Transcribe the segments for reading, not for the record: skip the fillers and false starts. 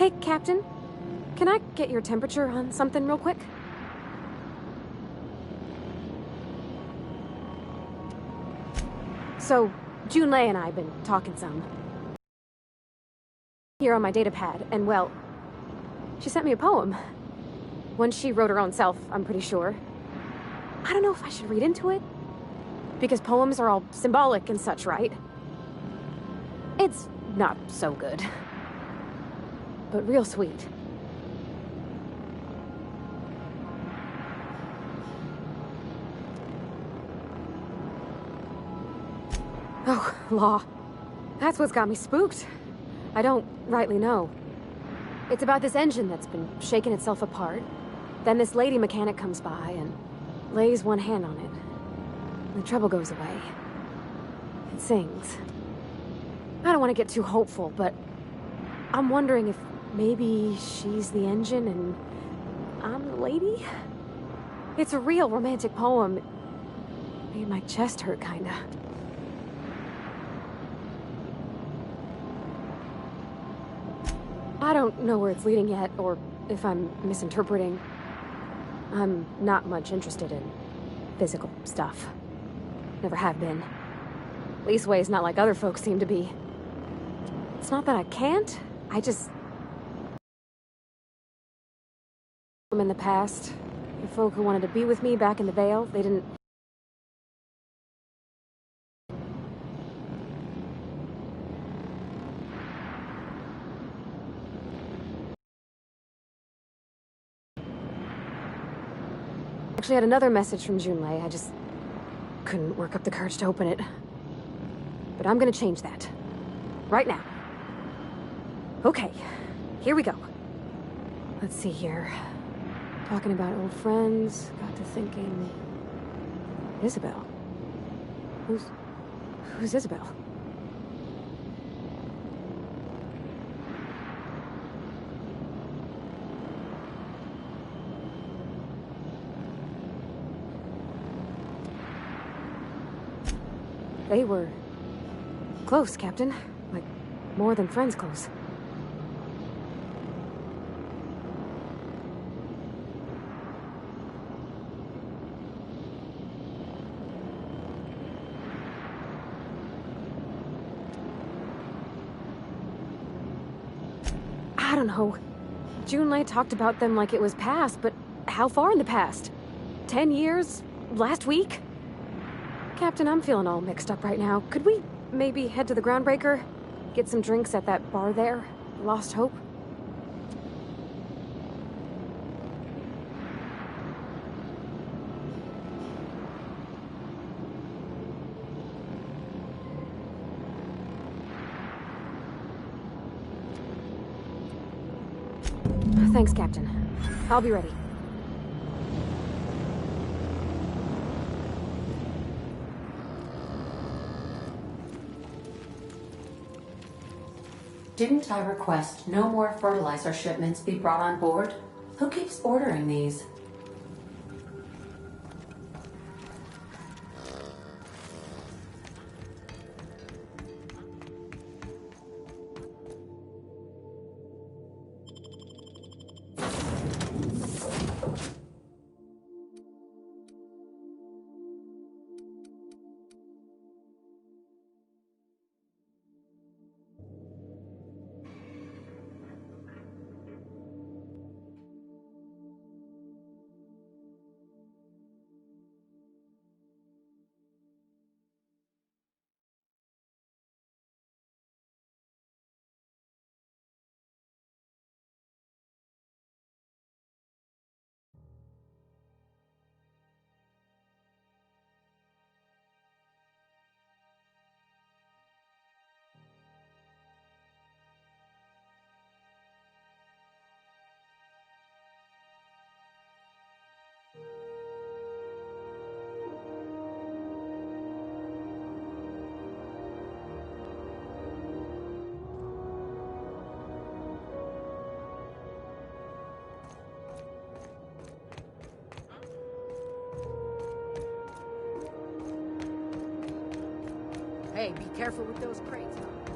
Hey, Captain. Can I get your temperature on something real quick? So, Junlei and I have been talking some. Here on my datapad, and well, she sent me a poem. One she wrote her own self, I'm pretty sure. I don't know if I should read into it. Because poems are all symbolic and such, right? It's not so good. But real sweet. Oh, law. That's what's got me spooked. I don't rightly know. It's about this engine that's been shaking itself apart. Then this lady mechanic comes by and lays one hand on it. The trouble goes away. It sings. I don't want to get too hopeful, but I'm wondering if maybe she's the engine and I'm the lady? It's a real romantic poem. It made my chest hurt, kinda. I don't know where it's leading yet, or if I'm misinterpreting. I'm not much interested in physical stuff. Never have been. Leastways, not like other folks seem to be. It's not that I can't, I just... in the past, the folk who wanted to be with me back in the Vale, they didn't... Actually had another message from Junlei, I just couldn't work up the courage to open it. But I'm gonna change that. Right now. Okay, here we go. Let's see here. Talking about old friends, got to thinking... Isabel? Who's Isabel? They were... close, Captain. Like, more than friends close. I don't know. Junlei talked about them like it was past, but how far in the past? 10 years? Last week? Captain, I'm feeling all mixed up right now. Could we maybe head to the Groundbreaker? Get some drinks at that bar there? Lost Hope? Thanks, Captain. I'll be ready. Didn't I request no more fertilizer shipments be brought on board? Who keeps ordering these? Hey, be careful with those crates, huh?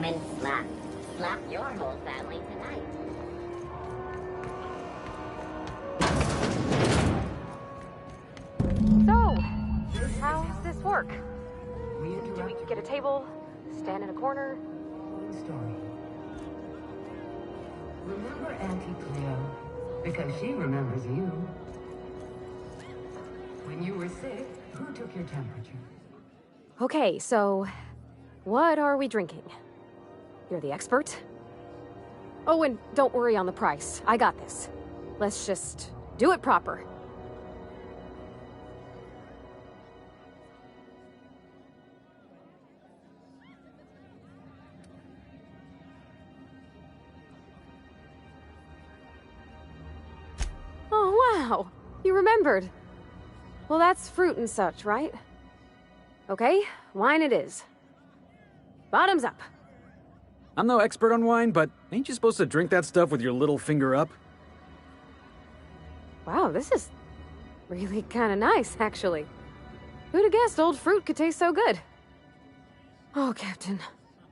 and slap your whole family tonight. So, how's this work? We Do we interrupt get a table, stand in a corner? your story. Remember Auntie Cleo? Because she remembers you. When you were sick, who took your temperature? Okay, so what are we drinking? You're the expert? Oh, and don't worry on the price. I got this. Let's just do it proper. Oh, wow! You remembered. Well, that's fruit and such, right? Okay, wine it is. Bottoms up. I'm no expert on wine, but ain't you supposed to drink that stuff with your little finger up? Wow, this is really kind of nice, actually. Who'd have guessed old fruit could taste so good? Oh, Captain.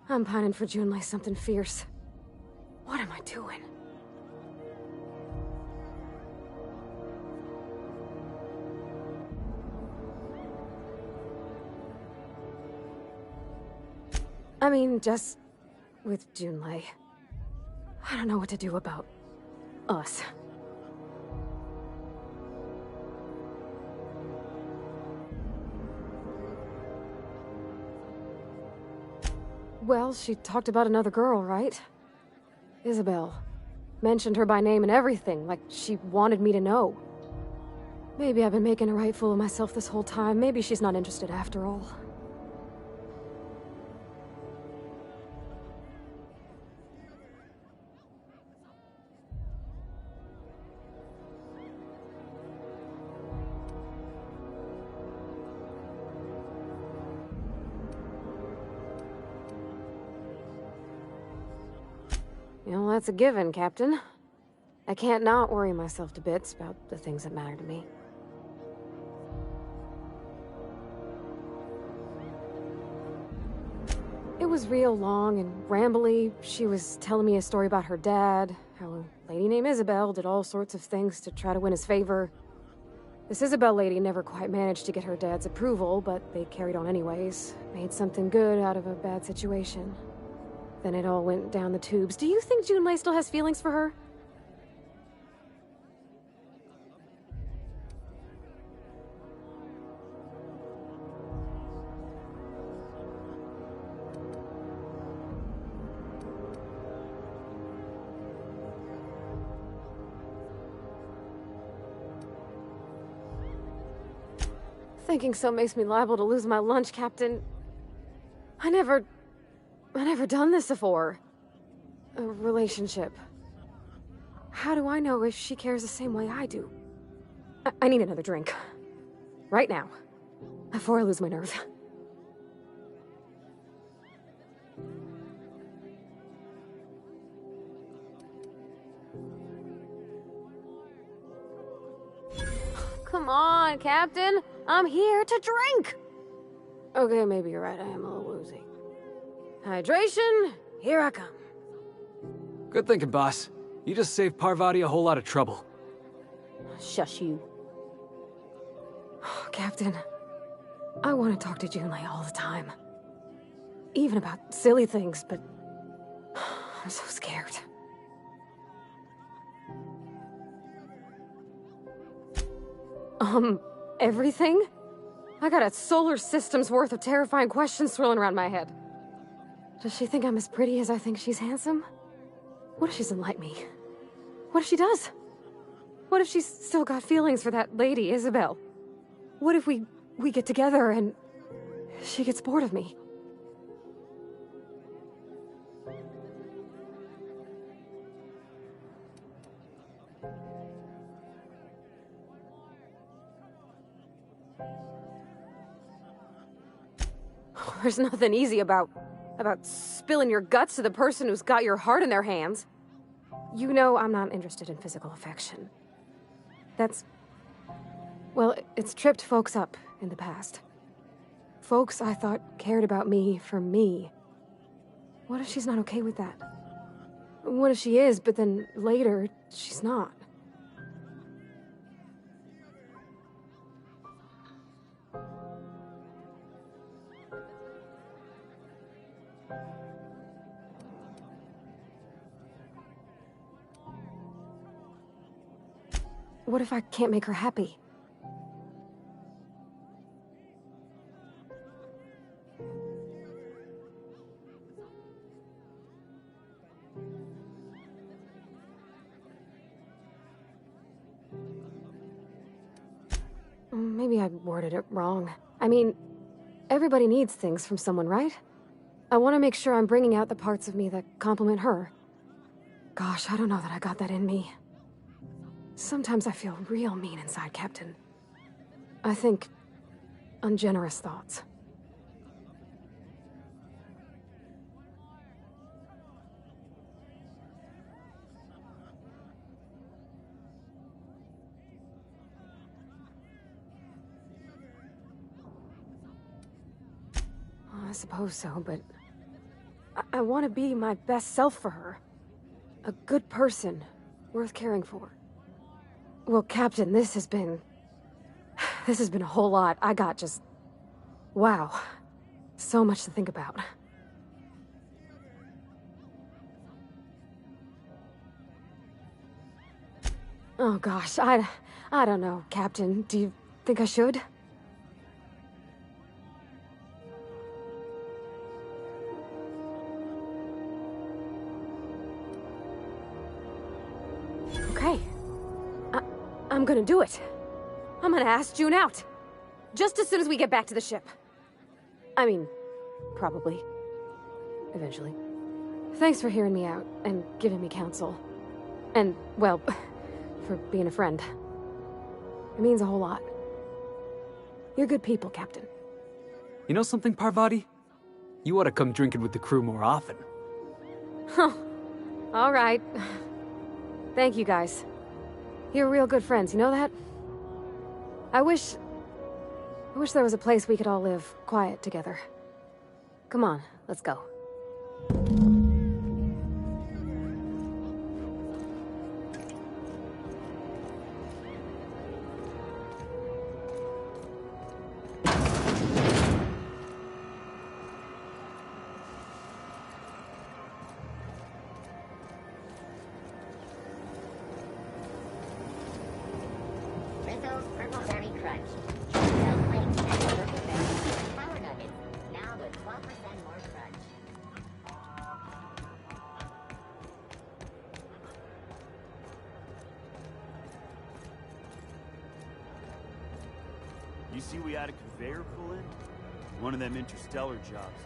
I'm pining for June like something fierce. What am I doing? I mean, just with Junlei. I don't know what to do about us. Well, she talked about another girl, right? Isabel. Mentioned her by name and everything, like she wanted me to know. Maybe I've been making a right fool of myself this whole time. Maybe she's not interested after all. You know, that's a given, Captain. I can't not worry myself to bits about the things that matter to me. It was real long and rambly. She was telling me a story about her dad, how a lady named Isabel did all sorts of things to try to win his favor. This Isabel lady never quite managed to get her dad's approval, but they carried on anyways. Made something good out of a bad situation. Then it all went down the tubes. Do you think Junlei still has feelings for her? Thinking so makes me liable to lose my lunch, Captain. I never done this before. A relationship. How do I know if she cares the same way I do? I need another drink. Right now. Before I lose my nerve. Come on, Captain. I'm here to drink! Okay, maybe you're right. I am a little woozy. Hydration, here I come. Good thinking, boss. You just saved Parvati a whole lot of trouble. Shush you. Captain, I want to talk to Junlei all the time. Even about silly things, but I'm so scared. Everything? I got a solar system's worth of terrifying questions swirling around my head. Does she think I'm as pretty as I think she's handsome? What if she doesn't like me? What if she does? What if she's still got feelings for that lady, Isabel? What if we get together and she gets bored of me? There's nothing easy about spilling your guts to the person who's got your heart in their hands. You know I'm not interested in physical affection. Well, it's tripped folks up in the past. Folks I thought cared about me for me. What if she's not okay with that? What if she is, but then later, she's not? What if I can't make her happy? Maybe I worded it wrong. I mean, everybody needs things from someone, right? I want to make sure I'm bringing out the parts of me that complement her. Gosh, I don't know that I got that in me. Sometimes I feel real mean inside, Captain. I think ungenerous thoughts. I suppose so, but I want to be my best self for her. A good person, worth caring for. Well, Captain, this has been a whole lot. I got just... wow. So much to think about. Oh gosh, I don't know, Captain. Do you think I should? Okay. I'm gonna do it. I'm gonna ask June out. Just as soon as we get back to the ship. I mean, probably. Eventually. Thanks for hearing me out and giving me counsel. And, well, for being a friend. It means a whole lot. You're good people, Captain. You know something, Parvati? You ought to come drinking with the crew more often. Huh. All right. Thank you, guys. You're real good friends, you know that? I wish there was a place we could all live quiet together. Come on, let's go. Rizzo's Purple Berry Crunch. Rizzo Flakes and Purple Berry Power Nuggets. Now with 12% more crunch. You see we had a conveyor pull in? One of them interstellar jobs.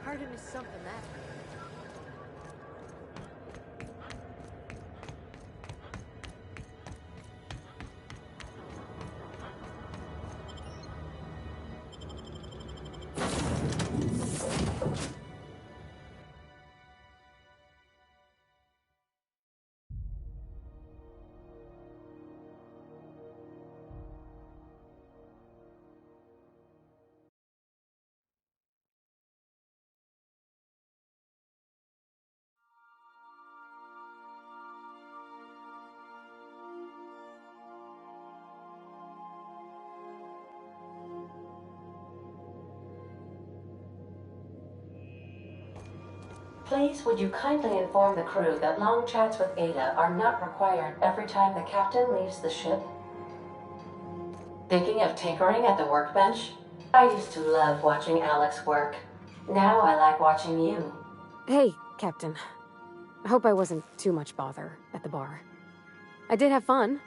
Hardin is something that. Please, would you kindly inform the crew that long chats with Ada are not required every time the captain leaves the ship? Thinking of tinkering at the workbench? I used to love watching Alex work. Now I like watching you. Hey, Captain. I hope I wasn't too much bother at the bar. I did have fun,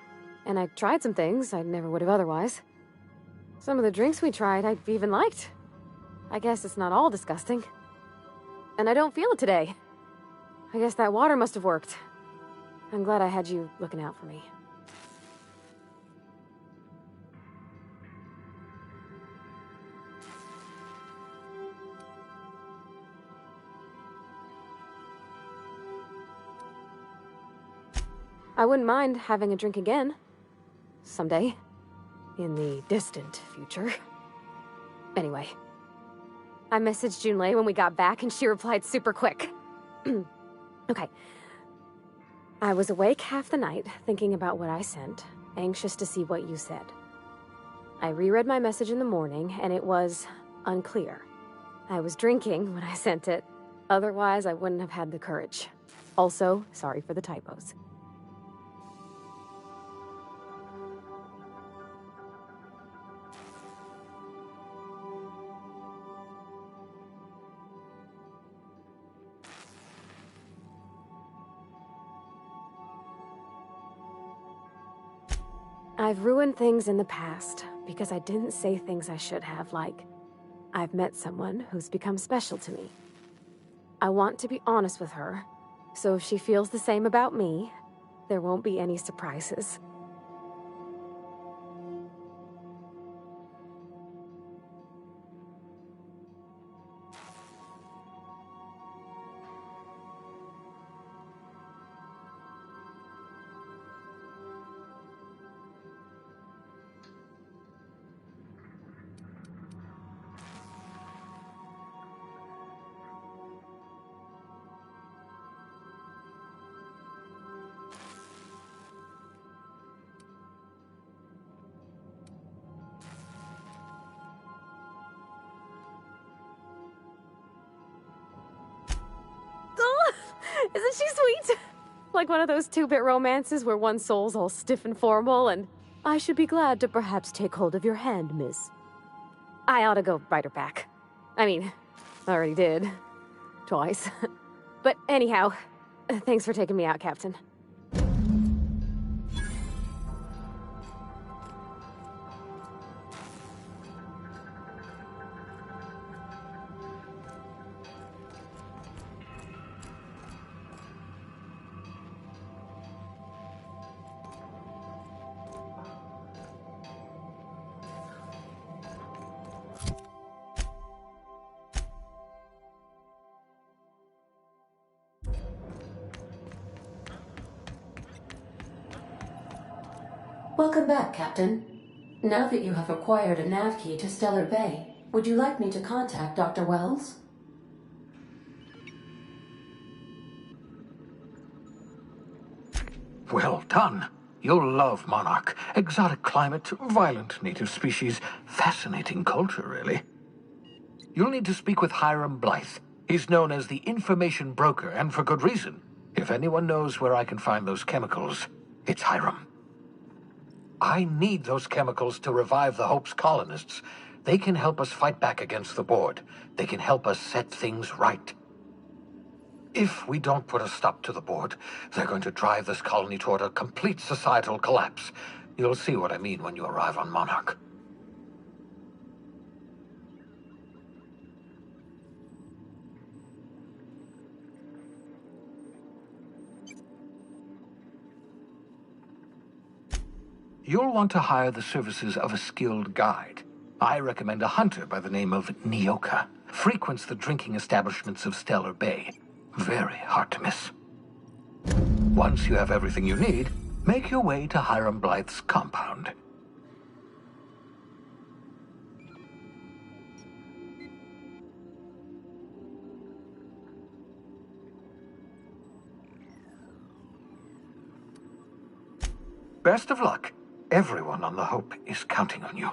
and I tried some things I never would have otherwise. Some of the drinks we tried I even liked. I guess it's not all disgusting. And I don't feel it today. I guess that water must have worked. I'm glad I had you looking out for me. I wouldn't mind having a drink again. Someday. In the distant future. Anyway. I messaged Junlei when we got back, and she replied super quick. Okay. I was awake half the night, thinking about what I sent, anxious to see what you said. I reread my message in the morning, and it was unclear. I was drinking when I sent it. Otherwise, I wouldn't have had the courage. Also, sorry for the typos. I've ruined things in the past because I didn't say things I should have, like, I've met someone who's become special to me. I want to be honest with her, so if she feels the same about me, there won't be any surprises. Isn't she sweet? Like one of those two-bit romances where one soul's all stiff and formal, and I should be glad to perhaps take hold of your hand, miss. I ought to go write her back. I mean, I already did. Twice. But anyhow, thanks for taking me out, Captain. Welcome back, Captain. Now that you have acquired a nav key to Stellar Bay, would you like me to contact Dr. Wells? Well done. You'll love Monarch. Exotic climate, violent native species, fascinating culture, really. You'll need to speak with Hiram Blythe. He's known as the information broker, and for good reason. If anyone knows where I can find those chemicals, it's Hiram. I need those chemicals to revive the Hope's colonists. They can help us fight back against the Board. They can help us set things right. If we don't put a stop to the Board, they're going to drive this colony toward a complete societal collapse. You'll see what I mean when you arrive on Monarch. You'll want to hire the services of a skilled guide. I recommend a hunter by the name of Nyoka. Frequents the drinking establishments of Stellar Bay. Very hard to miss. Once you have everything you need, make your way to Hiram Blythe's compound. Best of luck. Everyone on the Hope is counting on you.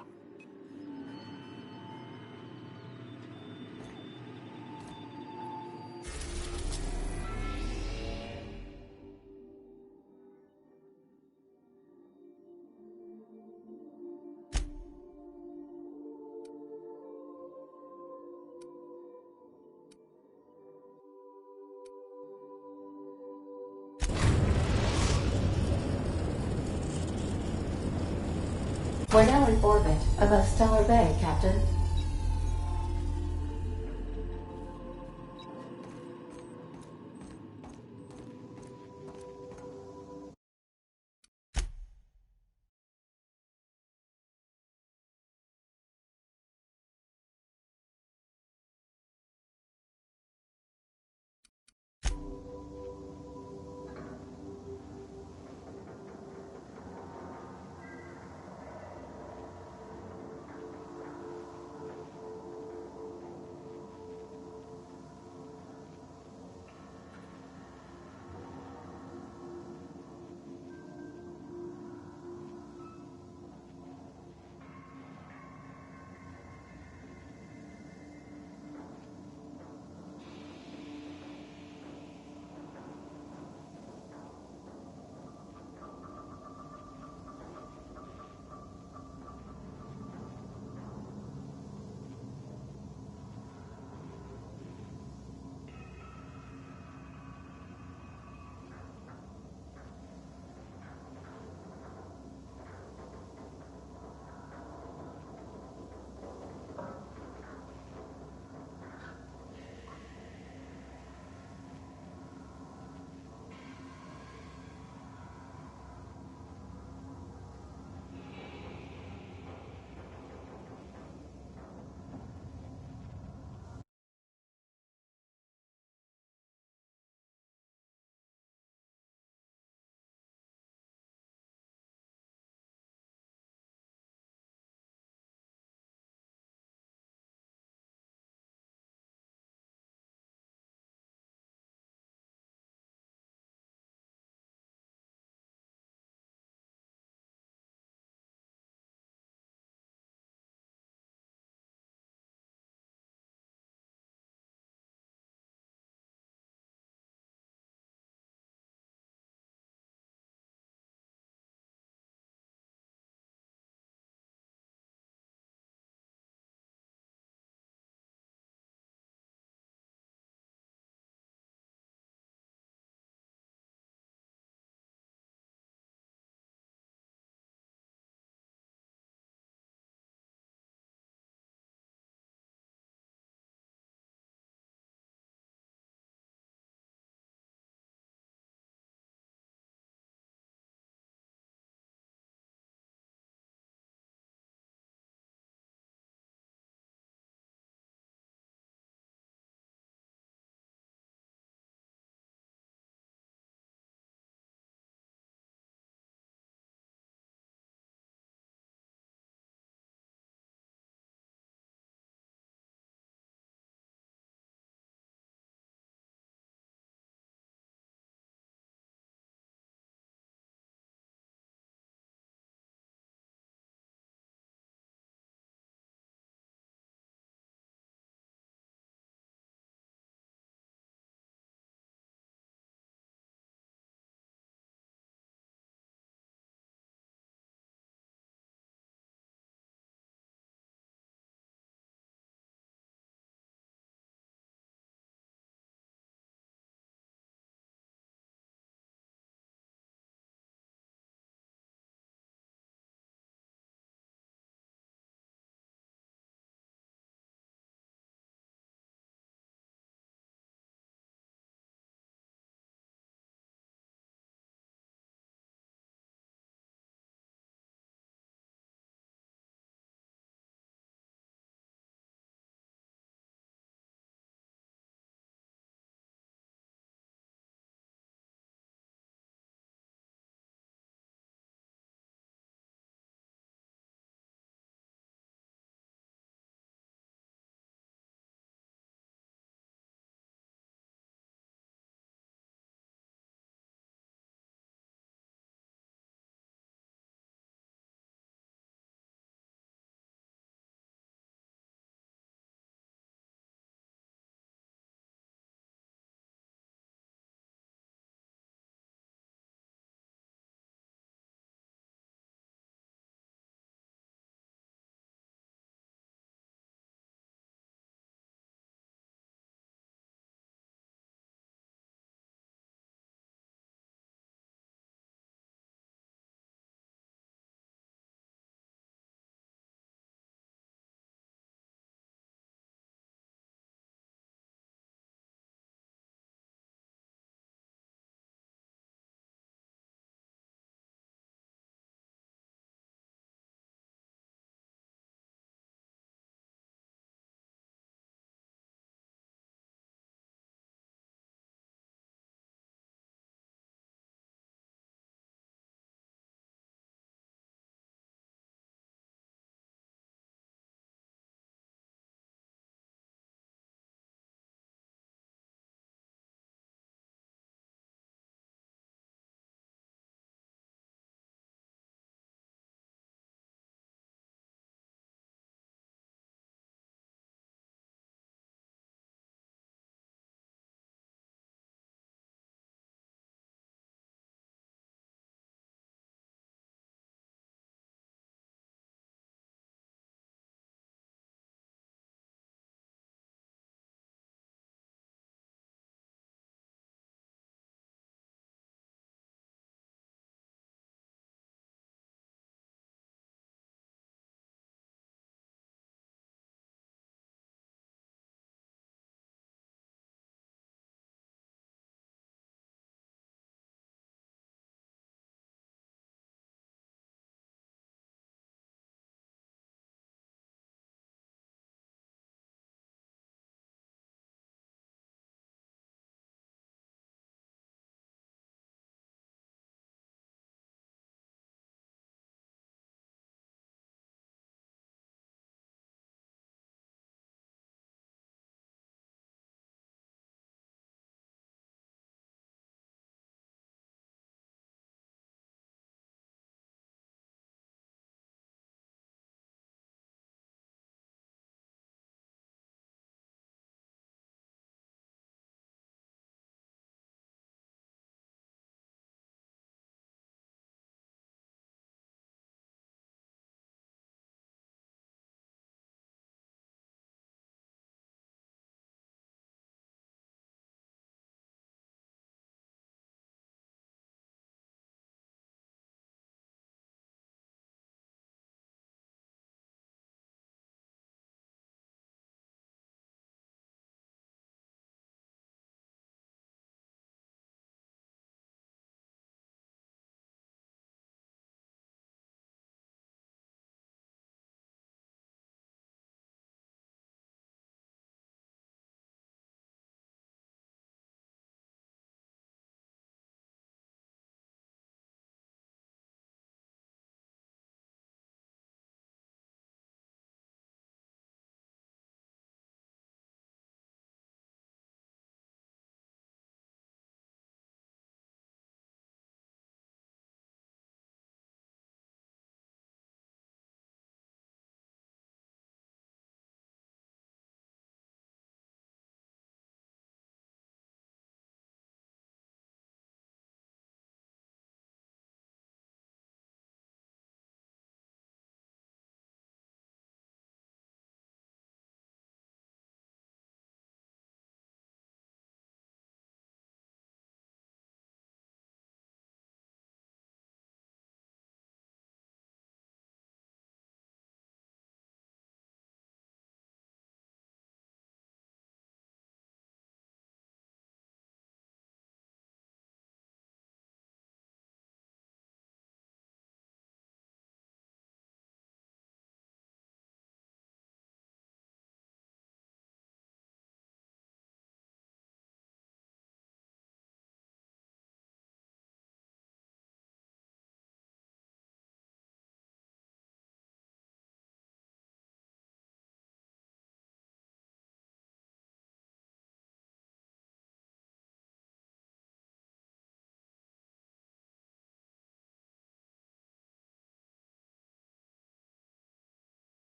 We're now in orbit above Stellar Bay, Captain.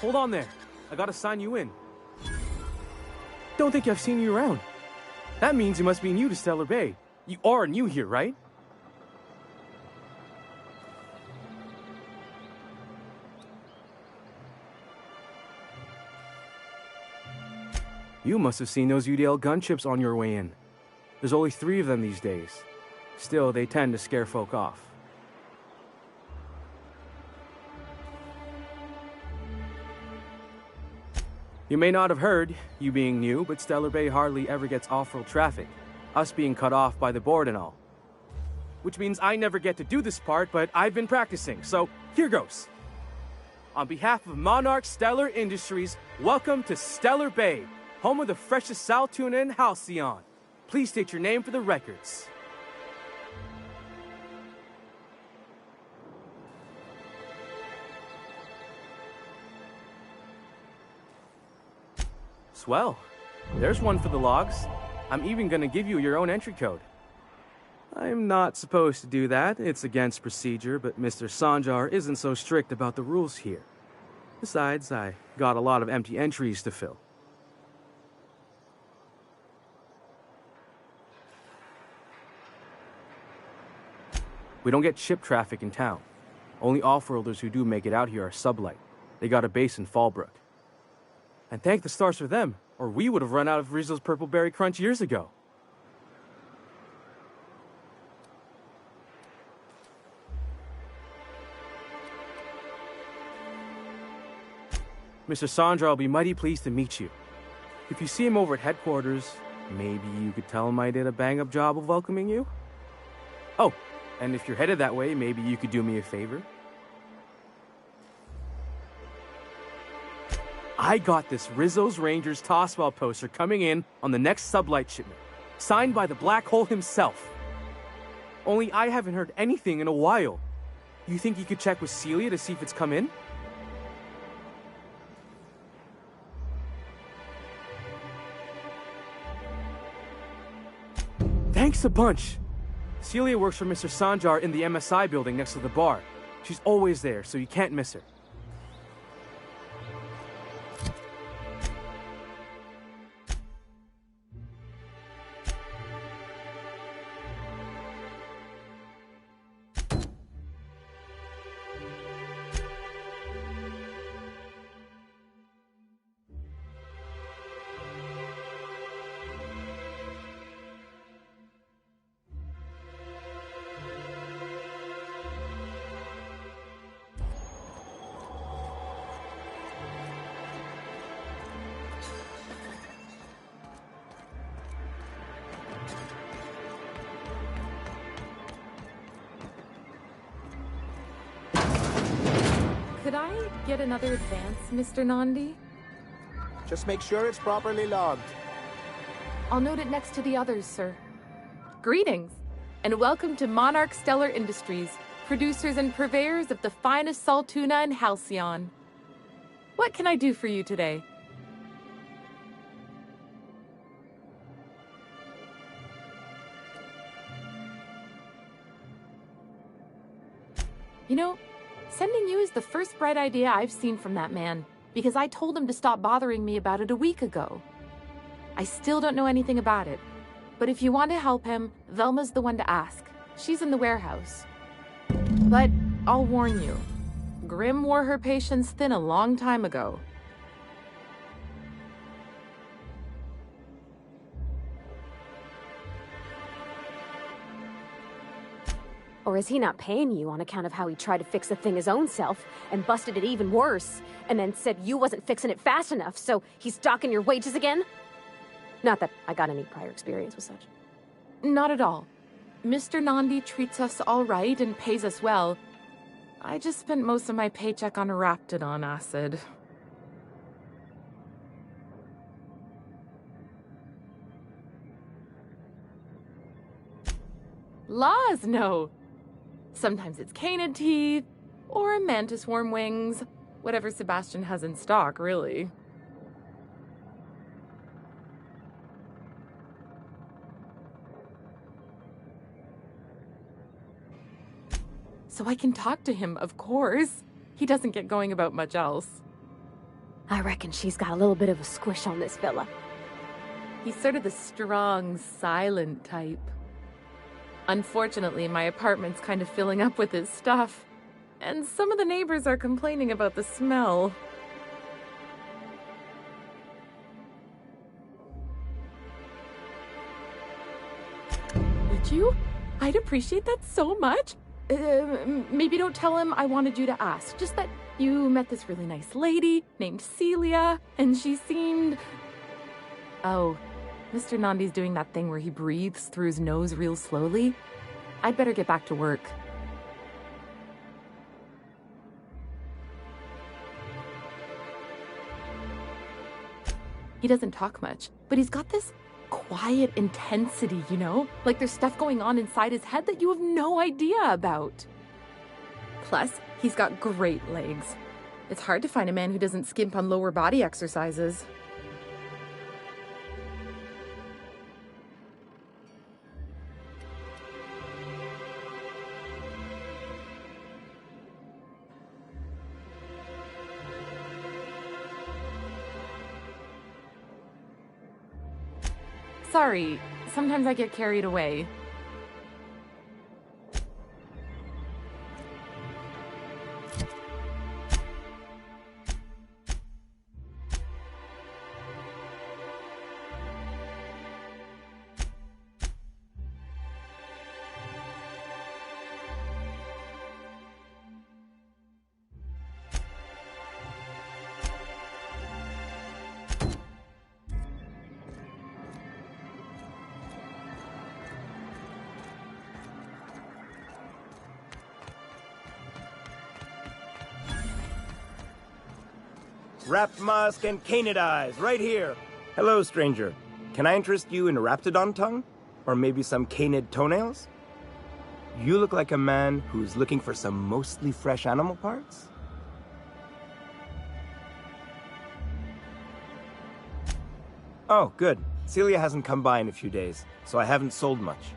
hold on there. I gotta sign you in. Don't think I've seen you around. That means you must be new to Stellar Bay. You are new here, right? You must have seen those UDL gunships on your way in. There's only 3 of them these days. Still, they tend to scare folk off. You may not have heard, you being new, but Stellar Bay hardly ever gets off-road traffic, us being cut off by the board and all. Which means I never get to do this part, but I've been practicing, so here goes. On behalf of Monarch Stellar Industries, welcome to Stellar Bay, home of the freshest sal tuna in Halcyon. Please state your name for the records. Swell. There's one for the logs. I'm even gonna give you your own entry code. I'm not supposed to do that. It's against procedure, but Mr. Sanjar isn't so strict about the rules here. Besides, I got a lot of empty entries to fill. We don't get ship traffic in town. Only off-worlders who do make it out here are sublight. They got a base in Fallbrook. And thank the stars for them, or we would have run out of Rizzo's Purple Berry Crunch years ago. Mr. Sandra will be mighty pleased to meet you. If you see him over at headquarters, maybe you could tell him I did a bang-up job of welcoming you? Oh, and if you're headed that way, maybe you could do me a favor? I got this Rizzo's Rangers Tossball poster coming in on the next sublight shipment, signed by the Black Hole himself. Only I haven't heard anything in a while. You think you could check with Celia to see if it's come in? Thanks a bunch. Celia works for Mr. Sanjar in the MSI building next to the bar. She's always there, so you can't miss her. Could I get another advance, Mr. Nandi? Just make sure it's properly logged. I'll note it next to the others, sir. Greetings, and welcome to Monarch Stellar Industries, producers and purveyors of the finest salt tuna in Halcyon. What can I do for you today? You know, sending you is the first bright idea I've seen from that man, because I told him to stop bothering me about it a week ago. I still don't know anything about it, but if you want to help him, Velma's the one to ask. She's in the warehouse. But I'll warn you, Grimm wore her patience thin a long time ago. Or is he not paying you on account of how he tried to fix the thing his own self and busted it even worse, and then said you wasn't fixing it fast enough, so he's docking your wages again? Not that I got any prior experience with such. Not at all. Mr. Nandi treats us all right and pays us well. I just spent most of my paycheck on Raptidon acid. Laws, no. Sometimes it's canid teeth, or mantis worm wings. Whatever Sebastian has in stock, really. So I can talk to him, of course. He doesn't get going about much else. I reckon she's got a little bit of a squish on this fella. He's sort of the strong, silent type. Unfortunately, my apartment's kind of filling up with his stuff. And some of the neighbors are complaining about the smell. Would you? I'd appreciate that so much. Maybe don't tell him I wanted you to ask. Just that you met this really nice lady named Celia, and she seemed... Oh, Mr. Nandi's doing that thing where he breathes through his nose real slowly. I'd better get back to work. He doesn't talk much, but he's got this quiet intensity, you know? Like there's stuff going on inside his head that you have no idea about. Plus, he's got great legs. It's hard to find a man who doesn't skimp on lower body exercises. Sorry, sometimes I get carried away. Wrapped musk and canid eyes, right here. Hello, stranger. Can I interest you in raptidon tongue? Or maybe some canid toenails? You look like a man who's looking for some mostly fresh animal parts? Oh, good. Celia hasn't come by in a few days, so I haven't sold much.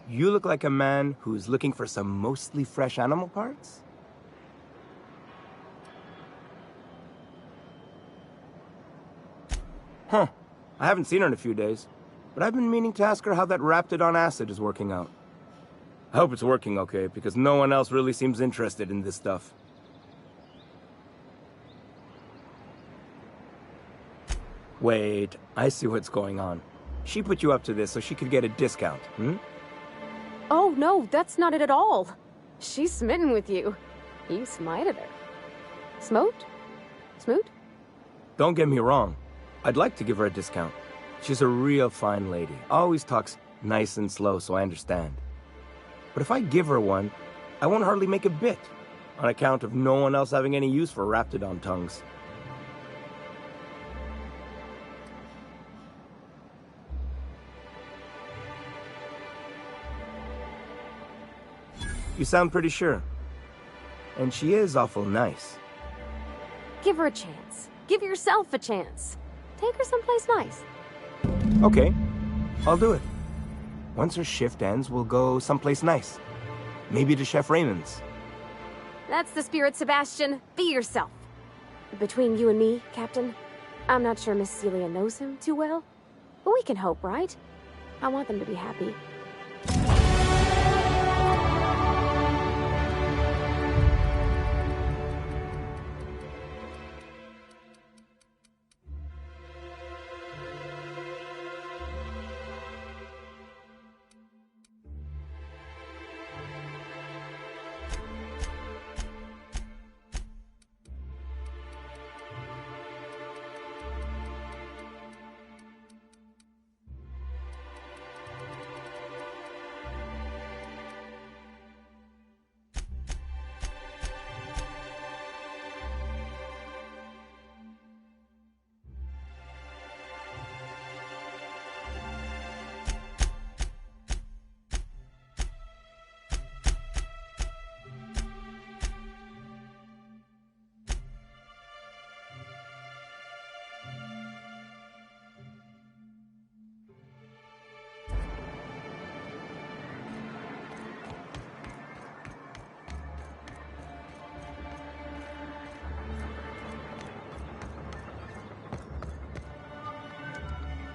You look like a man who's looking for some mostly fresh animal parts? Huh. I haven't seen her in a few days, but I've been meaning to ask her how that raptidon acid is working out. I hope it's working okay, because no one else really seems interested in this stuff. Wait, I see what's going on. She put you up to this so she could get a discount, hmm? Oh, no, that's not it at all. She's smitten with you. You smited her. Smote? Smoot? Don't get me wrong. I'd like to give her a discount. She's a real fine lady. Always talks nice and slow, so I understand. But if I give her one, I won't hardly make a bit, on account of no one else having any use for raptidon tongues. You sound pretty sure. And she is awful nice. Give her a chance. Give yourself a chance. Take her someplace nice. Okay, I'll do it. Once her shift ends, we'll go someplace nice. Maybe to Chef Raymond's. That's the spirit, Sebastian. Be yourself. Between you and me, Captain, I'm not sure Miss Celia knows him too well. But we can hope, right? I want them to be happy.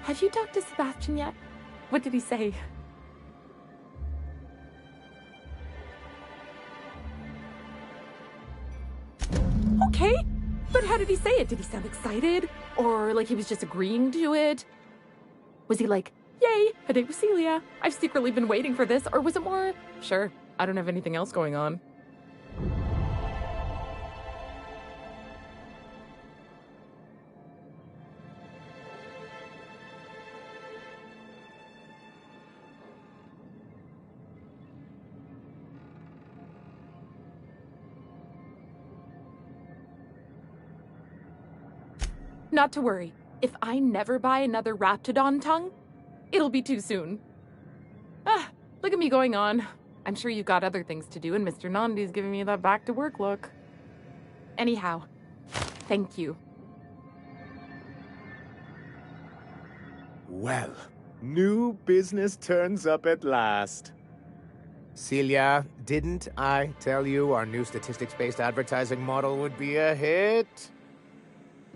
Have you talked to Sebastian yet? What did he say? Okay, but how did he say it? Did he sound excited? Or like he was just agreeing to it? Was he like, yay, a date with Celia. I've secretly been waiting for this. Or was it more, sure, I don't have anything else going on. Not to worry. If I never buy another Raptidon tongue, it'll be too soon. Ah, look at me going on. I'm sure you've got other things to do, and Mr. Nandi's giving me that back-to-work look. Anyhow, thank you. Well, new business turns up at last. Celia, didn't I tell you our new statistics-based advertising model would be a hit?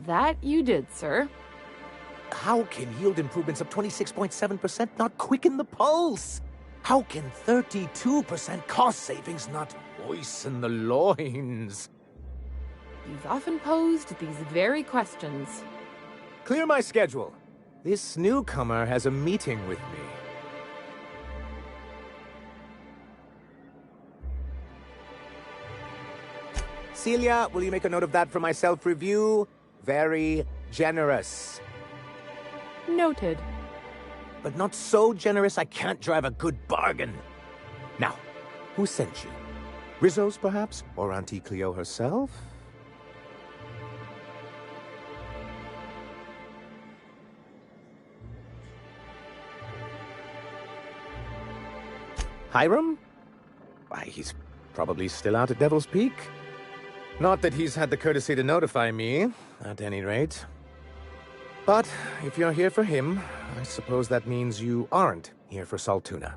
That you did, sir. How can yield improvements of 26.7% not quicken the pulse? How can 32% cost savings not moisten the loins? You've often posed these very questions. Clear my schedule. This newcomer has a meeting with me. Celia, will you make a note of that for my self-review? Very generous. Noted. But not so generous I can't drive a good bargain. Now, who sent you? Rizzo's, perhaps? Or Auntie Cleo herself? Hiram? Why, he's probably still out at Devil's Peak. Not that he's had the courtesy to notify me, at any rate. But if you're here for him, I suppose that means you aren't here for Saltuna.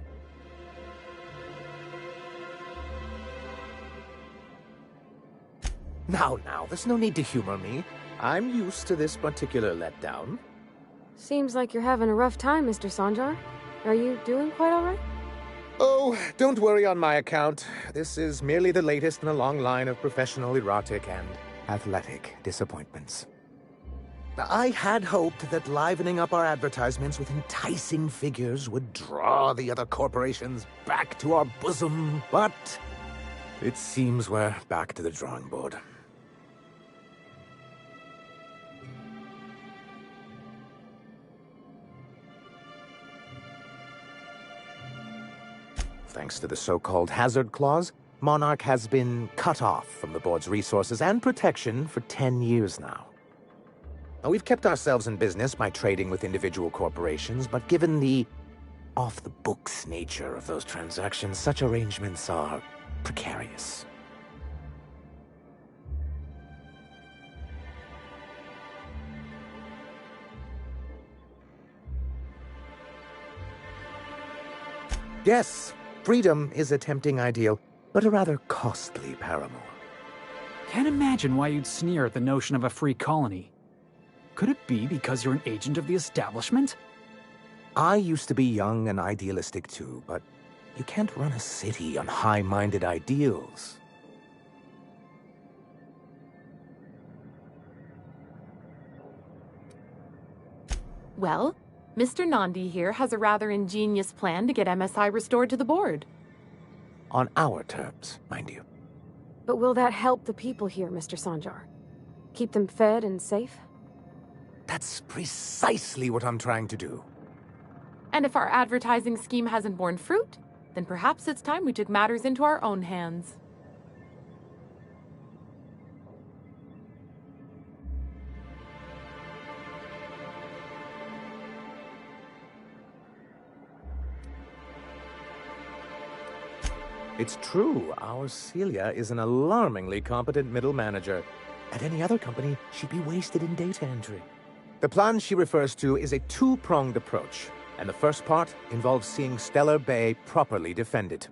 Now, there's no need to humor me. I'm used to this particular letdown. Seems like you're having a rough time, Mr. Sanjar. Are you doing quite all right? Oh, don't worry on my account. This is merely the latest in a long line of professional erotic and athletic disappointments. I had hoped that livening up our advertisements with enticing figures would draw the other corporations back to our bosom, but it seems we're back to the drawing board. Thanks to the so-called hazard clause, Monarch has been cut off from the board's resources and protection for 10 years now. Now, we've kept ourselves in business by trading with individual corporations, but given the off-the-books nature of those transactions, such arrangements are precarious. Yes, freedom is a tempting ideal, but a rather costly paramour. Can't imagine why you'd sneer at the notion of a free colony. Could it be because you're an agent of the establishment? I used to be young and idealistic too, but you can't run a city on high-minded ideals. Well, Mr. Nandi here has a rather ingenious plan to get MSI restored to the board. On our terms, mind you. But will that help the people here, Mr. Sanjar? Keep them fed and safe? That's precisely what I'm trying to do. And if our advertising scheme hasn't borne fruit, then perhaps it's time we took matters into our own hands. It's true, our Celia is an alarmingly competent middle manager. At any other company, she'd be wasted in data entry. The plan she refers to is a two-pronged approach, and the first part involves seeing Stellar Bay properly defended.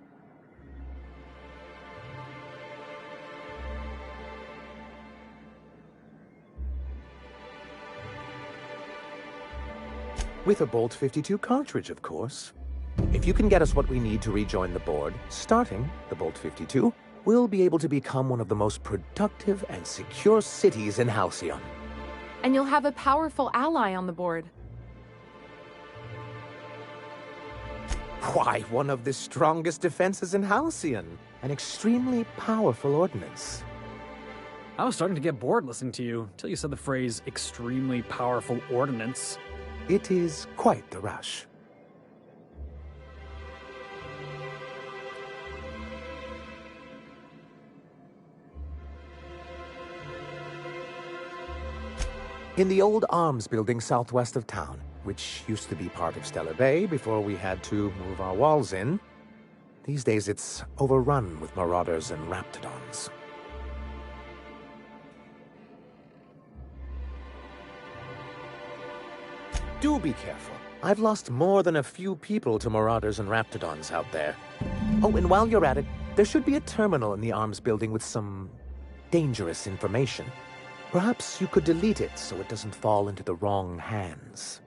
With a Bolt 52 cartridge, of course. If you can get us what we need to rejoin the board, starting the Bolt 52, we'll be able to become one of the most productive and secure cities in Halcyon. And you'll have a powerful ally on the board. Why, one of the strongest defenses in Halcyon. An extremely powerful ordnance. I was starting to get bored listening to you, till you said the phrase, extremely powerful ordnance. It is quite the rush. In the old arms building southwest of town, which used to be part of Stellar Bay before we had to move our walls in, these days it's overrun with marauders and raptidons. Do be careful. I've lost more than a few people to marauders and raptidons out there. Oh, and while you're at it, there should be a terminal in the arms building with some dangerous information. Perhaps you could delete it so it doesn't fall into the wrong hands.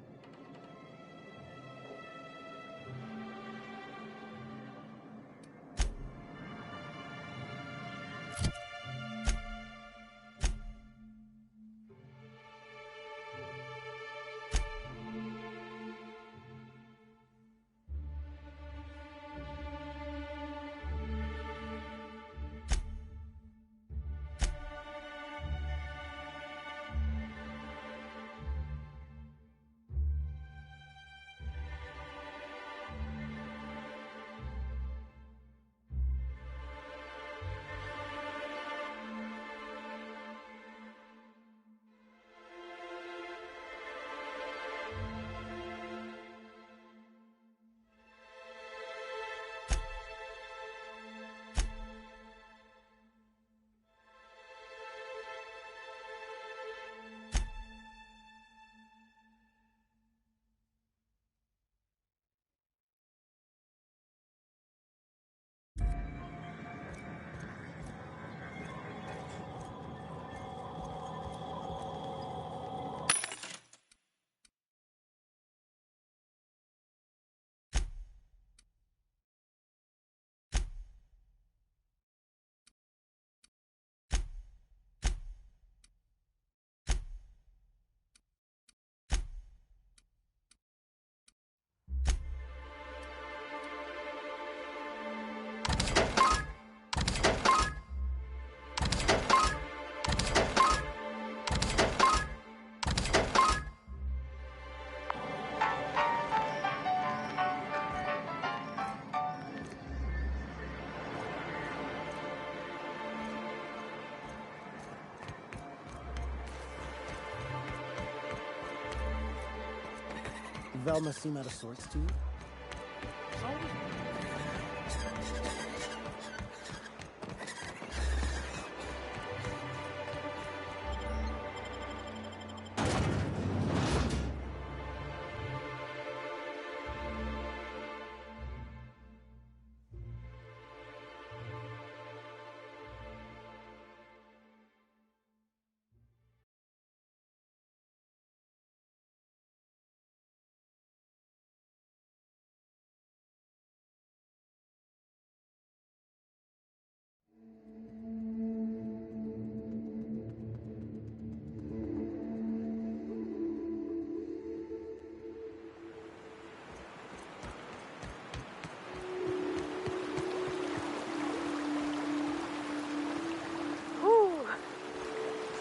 Velma seem out of sorts to you?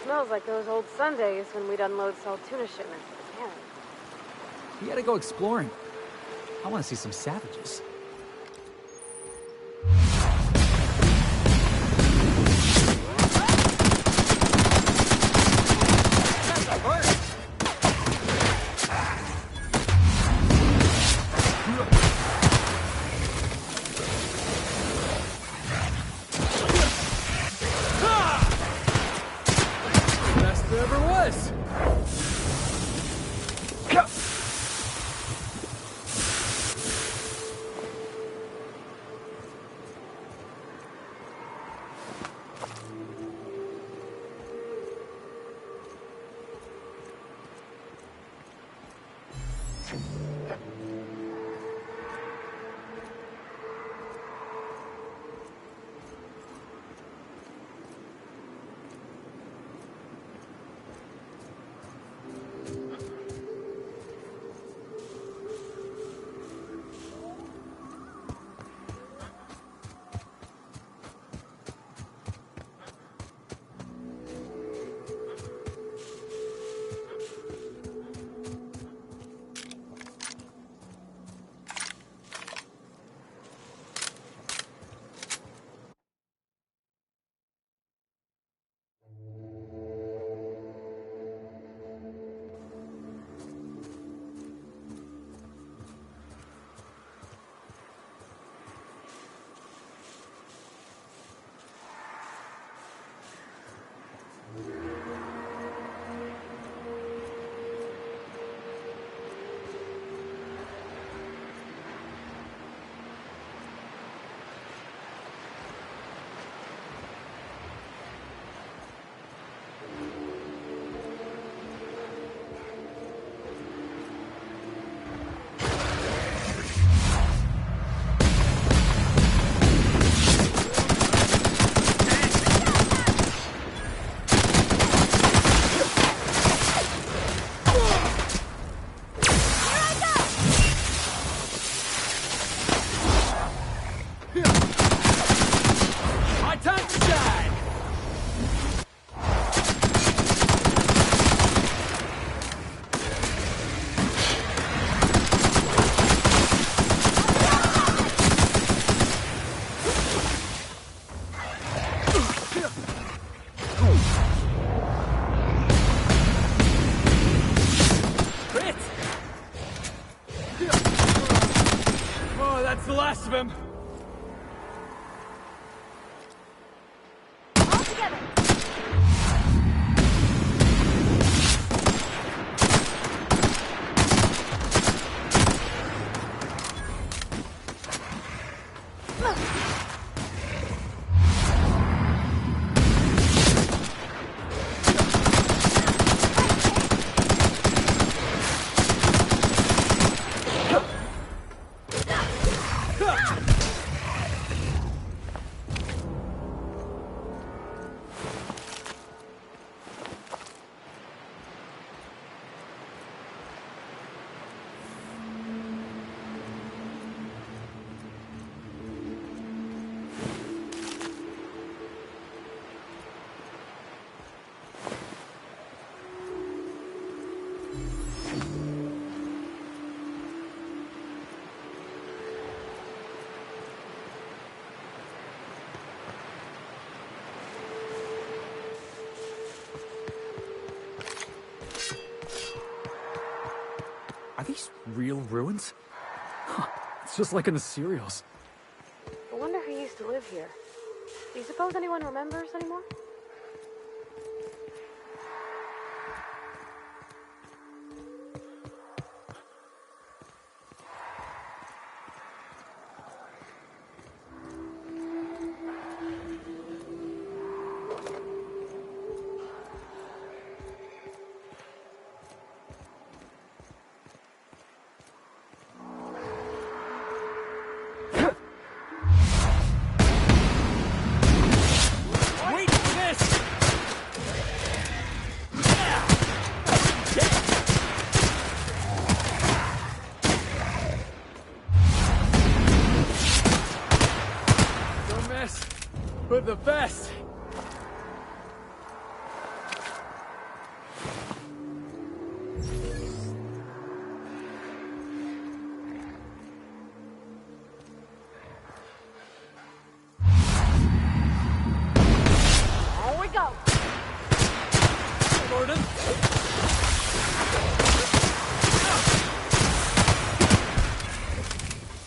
Smells like those old Sundays when we'd unload salt tuna shipments at the cannon. We gotta go exploring. I want to see some savages. Best there ever was. of him! All together! Are these real ruins? Huh, it's just like in the serials. I wonder who used to live here. Do you suppose anyone remembers anymore? Wait for this! Don't mess with the best! There we go! Gordon!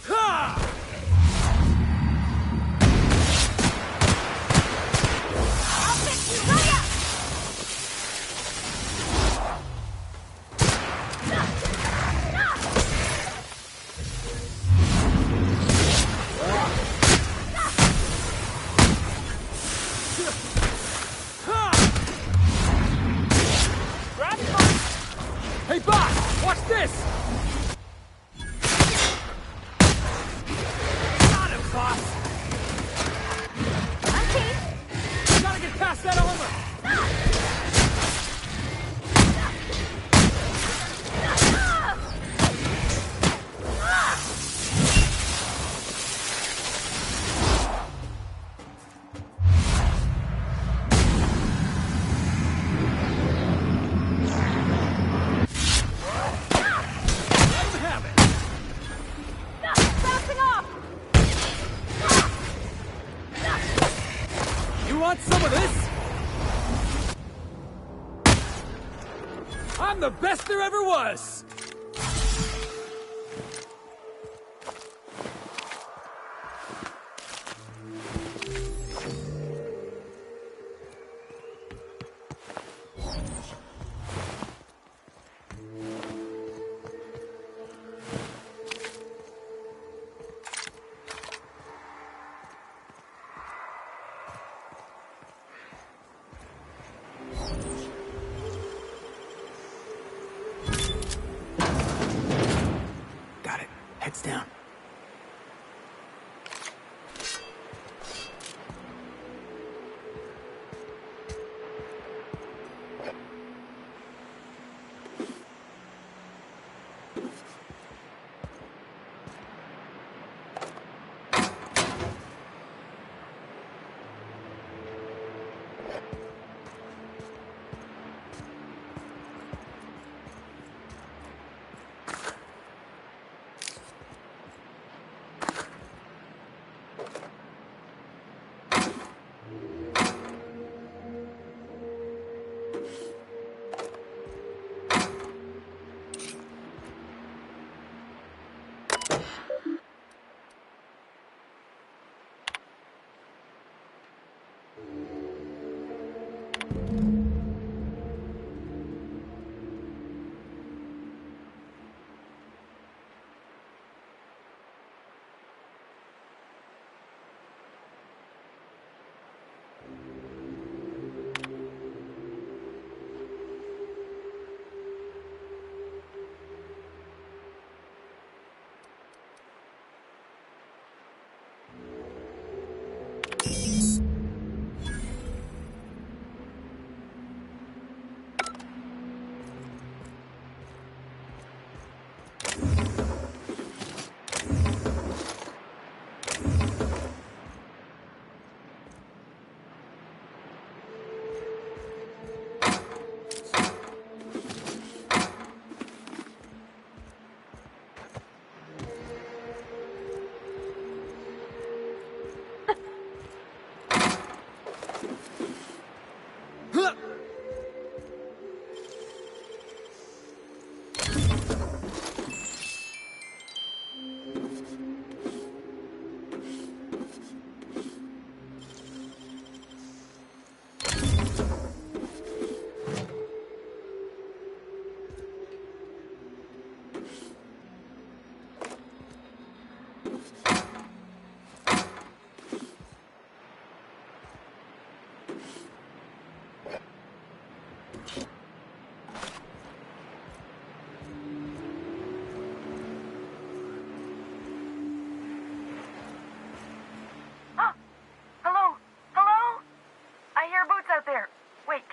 Ha! I'll fix you! Hurry up! Grab it, hey, boss! Watch this! Got him, boss! I'm Kate! Gotta get past that armor! Let him have it! Bouncing off! You want some of this? I'm the best there ever was! Got it. Heads down.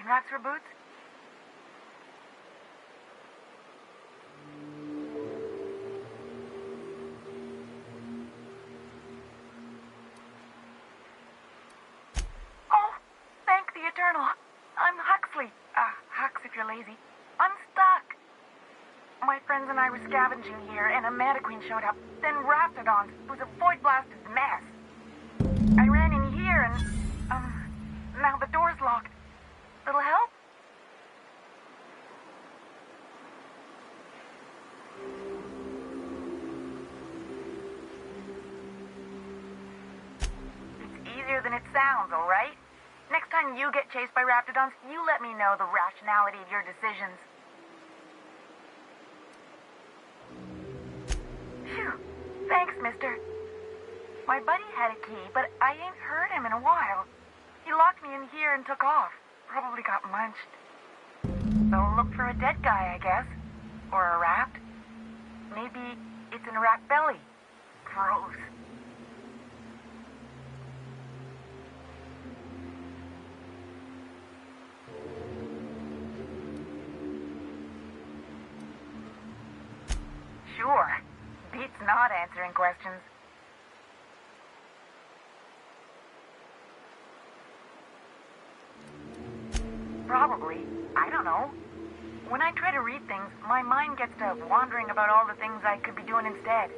wraps for boots? Oh, thank the Eternal. I'm Huxley. Hux if you're lazy. I'm stuck. My friends and I were scavenging here, and a Mana Queen showed up. Then Raptidons. It was a void-blasted mess. I ran in here, and, now the door's locked. Little help? It's easier than it sounds, all right? Next time you get chased by Raptidons, you let me know the rationality of your decisions. Phew. Thanks, mister. My buddy had a key, but I ain't heard him in a while. He locked me in here and took off. Probably got munched. So look for a dead guy, I guess. Or a rat. Maybe it's in a rat belly. Gross. Sure. Beats not answering questions. Probably. I don't know. When I try to read things, my mind gets to wandering about all the things I could be doing instead.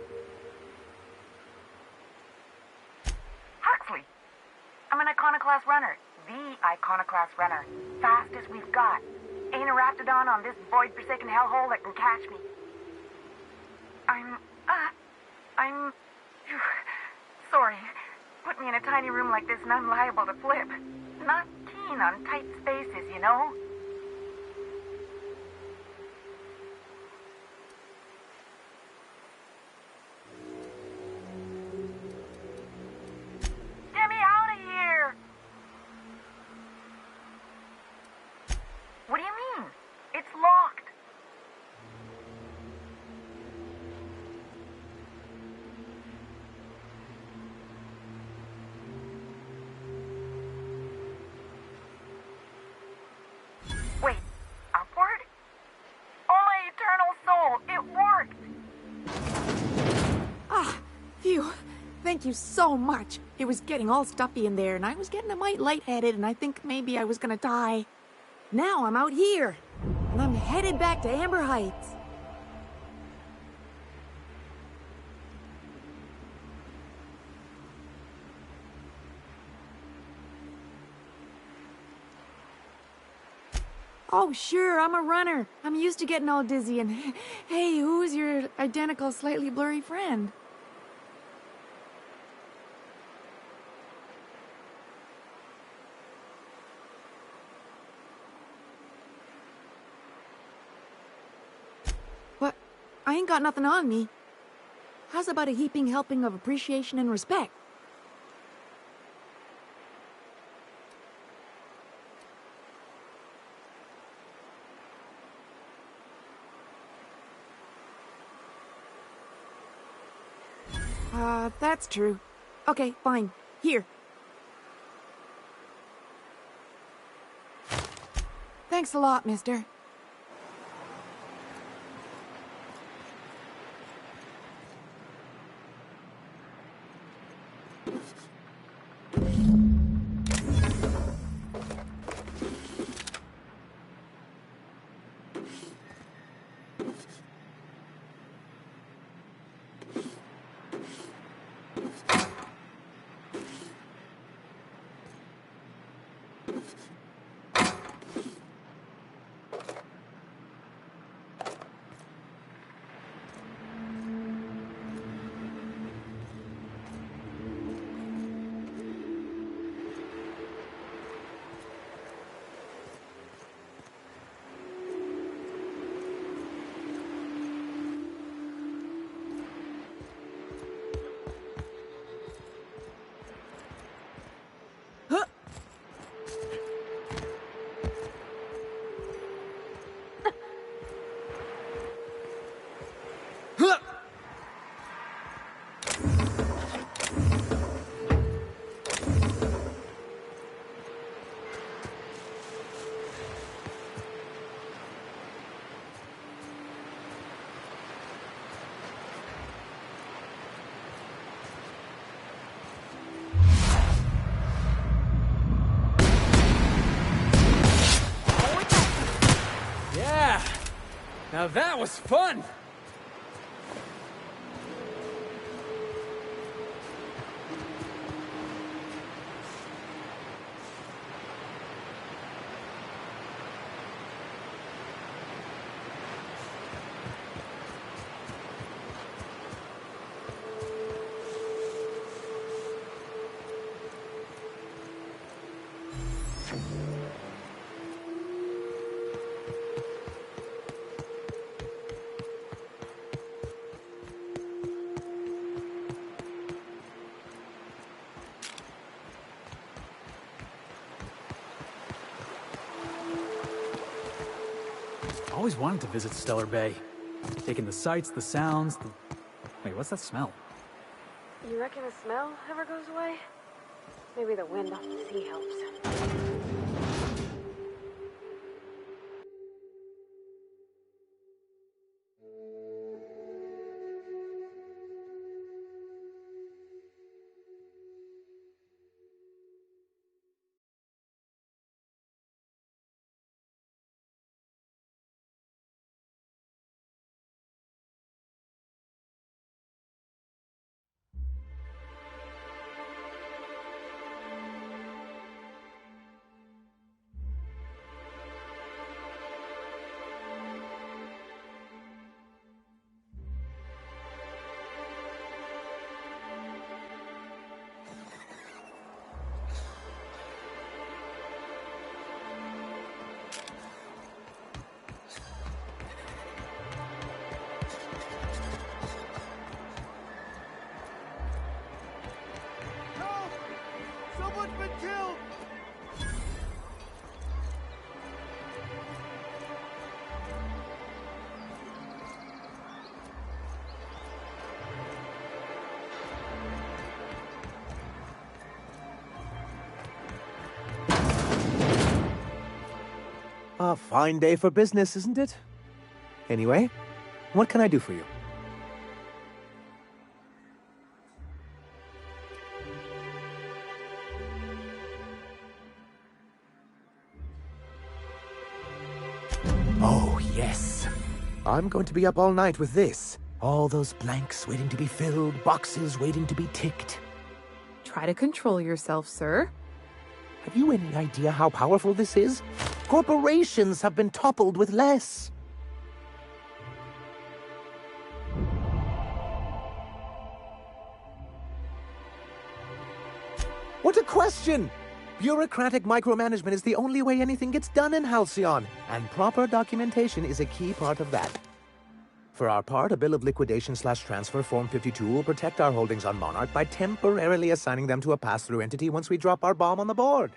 Huxley! I'm an iconoclast runner. The iconoclast runner. Fastest we've got. Ain't a Raptidon on this void-forsaken hellhole that can catch me. I'm... Sorry. Put me in a tiny room like this and I'm liable to flip. Not keen on tight spaces, you know? Get me out of here! What do you mean? It's locked. Wait, upward? Oh, my eternal soul, it worked! Ah, phew. Thank you so much. It was getting all stuffy in there, and I was getting a mite lightheaded, and I think maybe I was gonna die. Now I'm out here, and I'm headed back to Amber Heights. Oh, sure, I'm a runner. I'm used to getting all dizzy, and hey, who's your identical, slightly blurry friend? What? I ain't got nothing on me. How's about a heaping helping of appreciation and respect? That's true. Okay, fine. Here. Thanks a lot, mister. Now that was fun! Always wanted to visit Stellar Bay. Taking the sights, the sounds, the... Wait, what's that smell? You reckon the smell ever goes away? Maybe the wind off the sea helps. Someone's been killed! A fine day for business, isn't it? Anyway, what can I do for you? Oh, yes. I'm going to be up all night with this. All those blanks waiting to be filled, boxes waiting to be ticked. Try to control yourself, sir. Have you any idea how powerful this is? Corporations have been toppled with less. What a question! Bureaucratic micromanagement is the only way anything gets done in Halcyon, and proper documentation is a key part of that. For our part, a bill of liquidation/transfer Form 52 will protect our holdings on Monarch by temporarily assigning them to a pass-through entity once we drop our bomb on the board.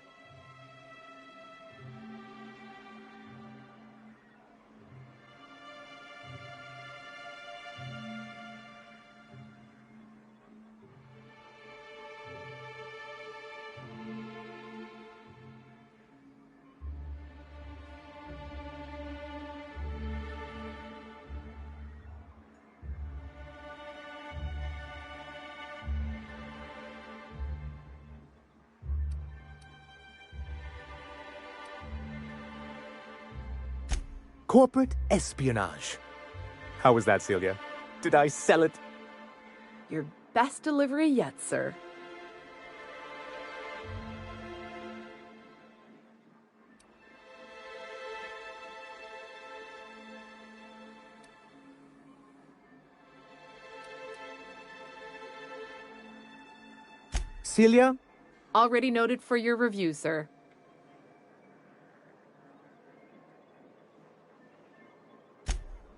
Corporate espionage. How was that, Celia? Did I sell it? Your best delivery yet, sir. Celia? Already noted for your review, sir.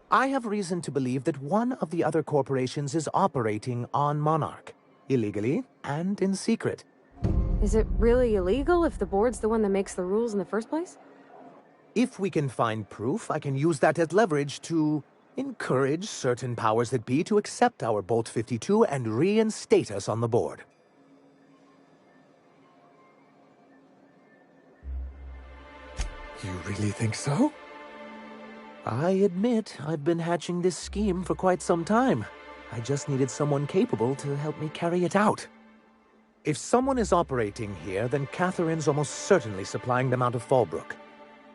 I have reason to believe that one of the other corporations is operating on Monarch, illegally and in secret. Is it really illegal if the board's the one that makes the rules in the first place? If we can find proof, I can use that as leverage to encourage certain powers that be to accept our Bolt 52 and reinstate us on the board. You really think so? I admit I've been hatching this scheme for quite some time. I just needed someone capable to help me carry it out. If someone is operating here, then Catherine's almost certainly supplying them out of Fallbrook.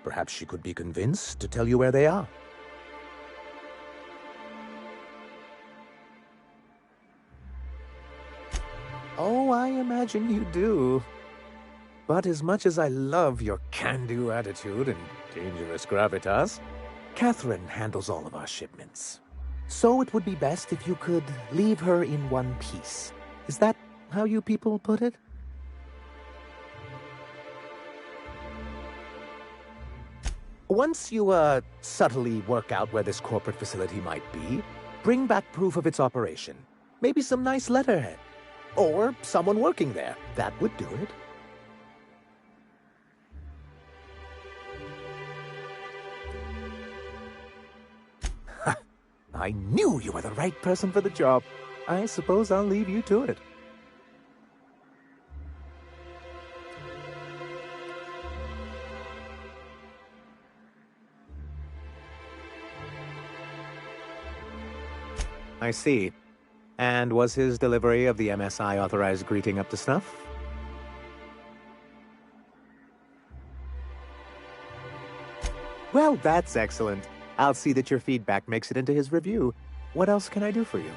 Perhaps she could be convinced to tell you where they are. Oh, I imagine you do. But as much as I love your can-do attitude and dangerous gravitas, Catherine handles all of our shipments. So it would be best if you could leave her in one piece. Is that how you people put it? Once you, subtly work out where this corporate facility might be, bring back proof of its operation. Maybe some nice letterhead. Or someone working there. That would do it. I knew you were the right person for the job. I suppose I'll leave you to it. I see. And was his delivery of the MSI authorized greeting up to snuff? Well, that's excellent. I'll see that your feedback makes it into his review. What else can I do for you?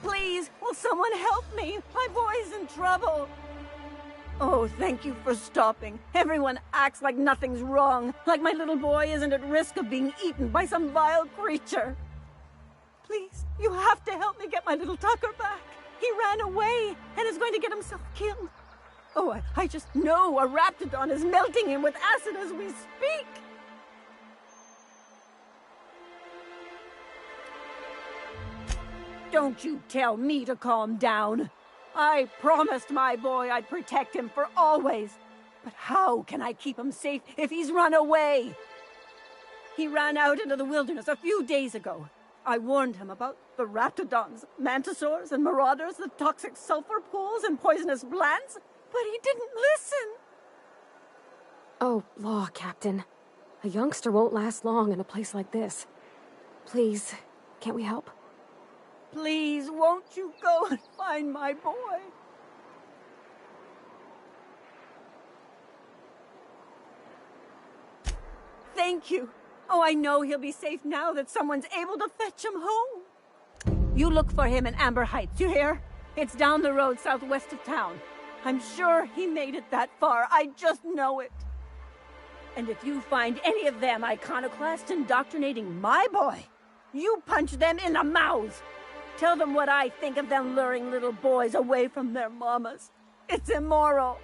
Please, will someone help me? My boy's in trouble. Oh, thank you for stopping. Everyone acts like nothing's wrong, like my little boy isn't at risk of being eaten by some vile creature. Please, you have to help me get my little Tucker back. He ran away and is going to get himself killed. Oh, I just know a raptidon is melting him with acid as we speak. Don't you tell me to calm down. I promised my boy I'd protect him for always. But how can I keep him safe if he's run away? He ran out into the wilderness a few days ago. I warned him about the raptidons, mantisaurs, and marauders, the toxic sulfur pools, and poisonous plants, but he didn't listen. Oh, law, Captain. A youngster won't last long in a place like this. Please, can't we help? Please, won't you go and find my boy? Thank you. Oh, I know he'll be safe now that someone's able to fetch him home. You look for him in Amber Heights, you hear? It's down the road southwest of town. I'm sure he made it that far. I just know it. And if you find any of them iconoclasts indoctrinating my boy, you punch them in the mouths. Tell them what I think of them luring little boys away from their mamas. It's immoral.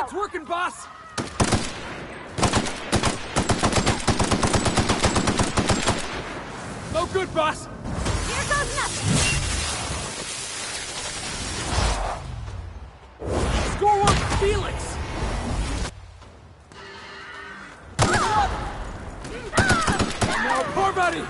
It's working, boss! No good, boss! Here goes nothing! Score one for Felix! No, poor buddy!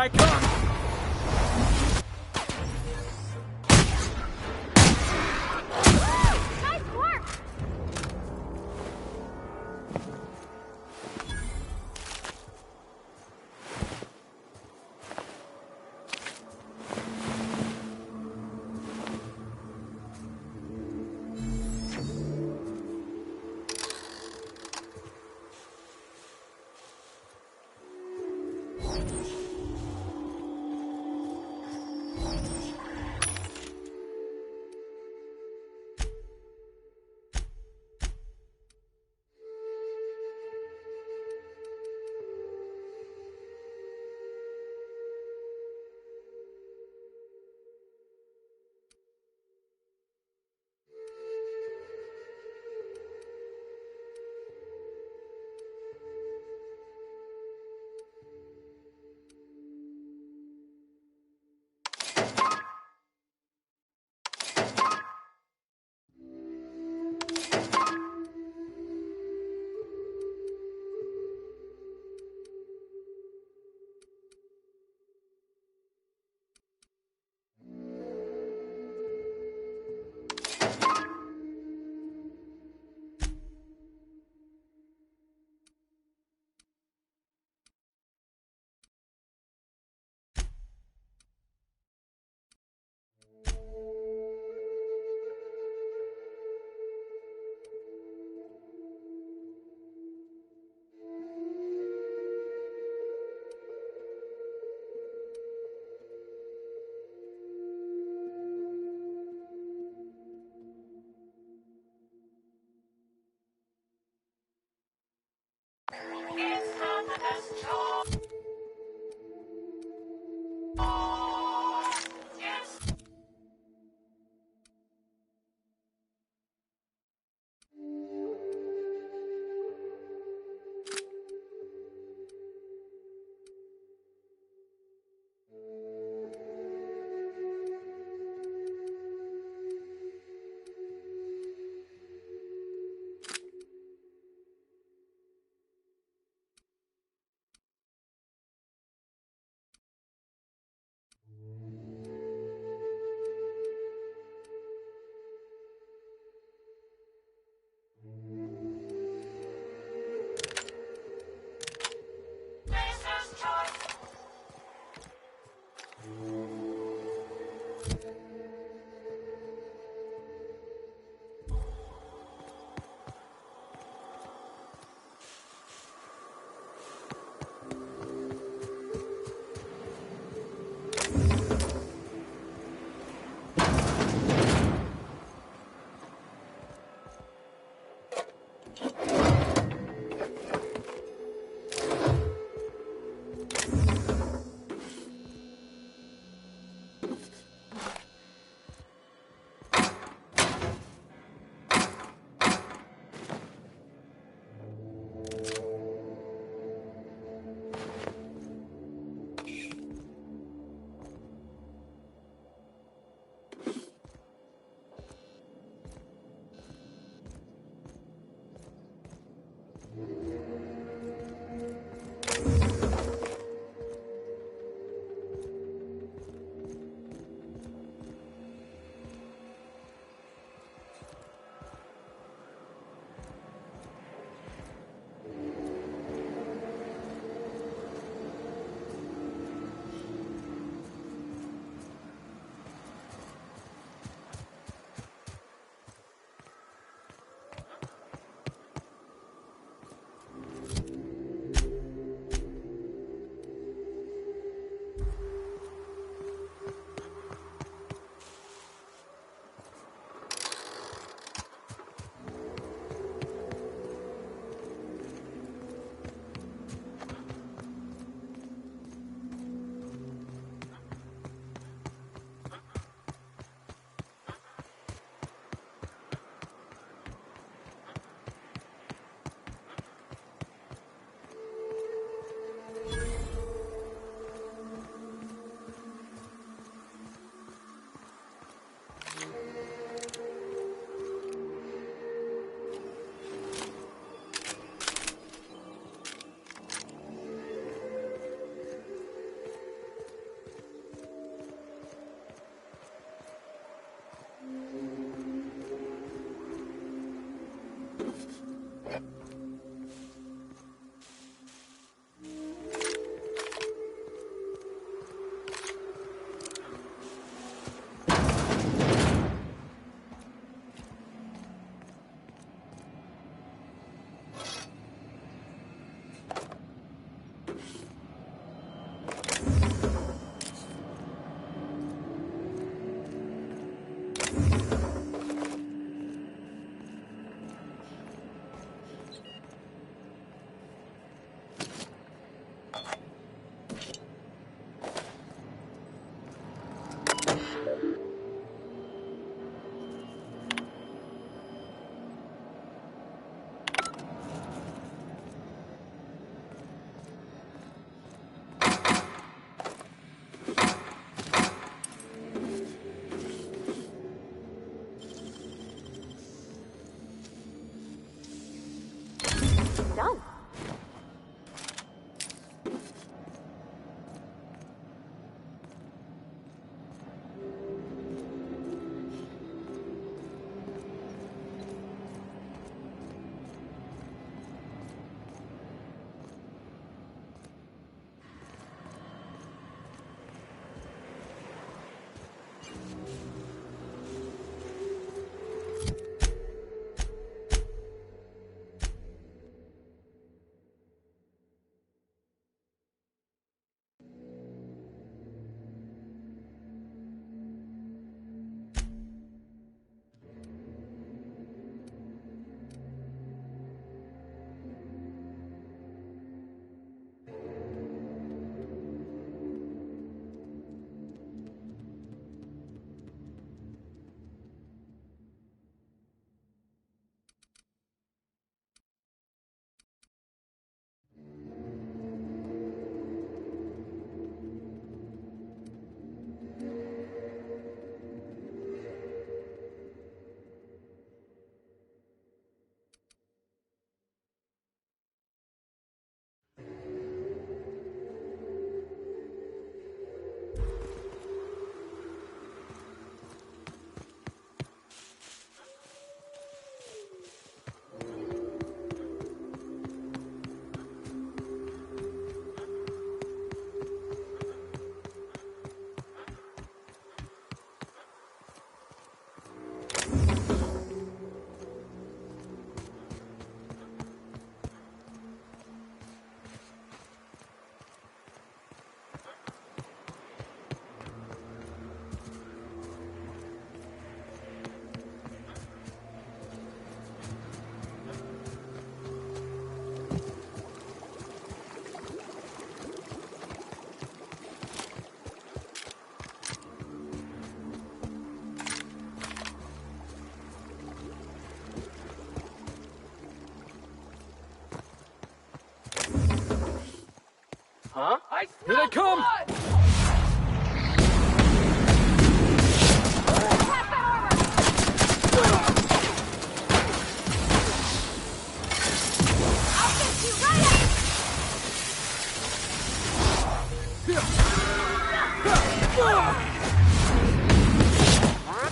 I come! Nice work! Done. Huh? Here they come!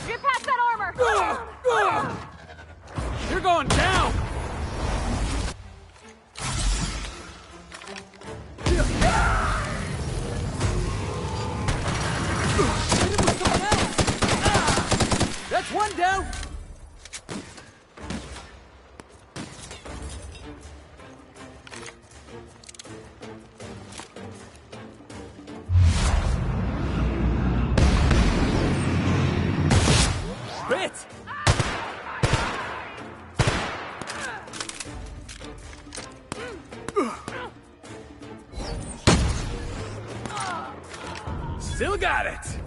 Get past that armor! You're going down! That's one down! Spit! Still got it!